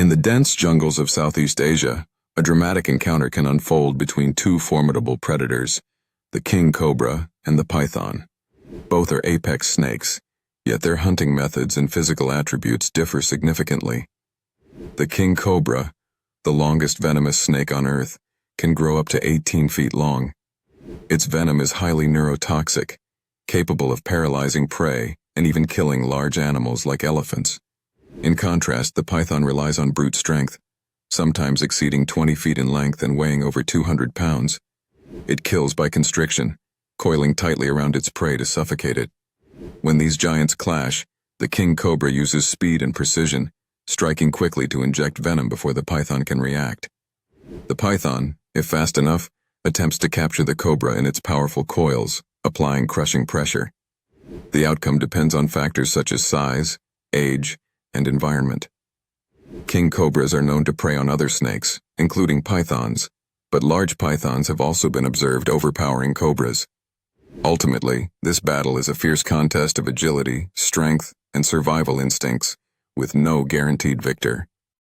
In the dense jungles of Southeast Asia, a dramatic encounter can unfold between two formidable predators, the king cobra and the python. Both are apex snakes, yet their hunting methods and physical attributes differ significantly. The king cobra, the longest venomous snake on Earth, can grow up to 18 feet long. Its venom is highly neurotoxic, capable of paralyzing prey and even killing large animals like elephants. In contrast, the python relies on brute strength, sometimes exceeding 20 feet in length and weighing over 200 pounds. It kills by constriction, coiling tightly around its prey to suffocate it. When these giants clash, the king cobra uses speed and precision, striking quickly to inject venom before the python can react. The python, if fast enough, attempts to capture the cobra in its powerful coils, applying crushing pressure. The outcome depends on factors such as size, age, and environment. King cobras are known to prey on other snakes, including pythons, but large pythons have also been observed overpowering cobras. Ultimately, this battle is a fierce contest of agility, strength, and survival instincts, with no guaranteed victor.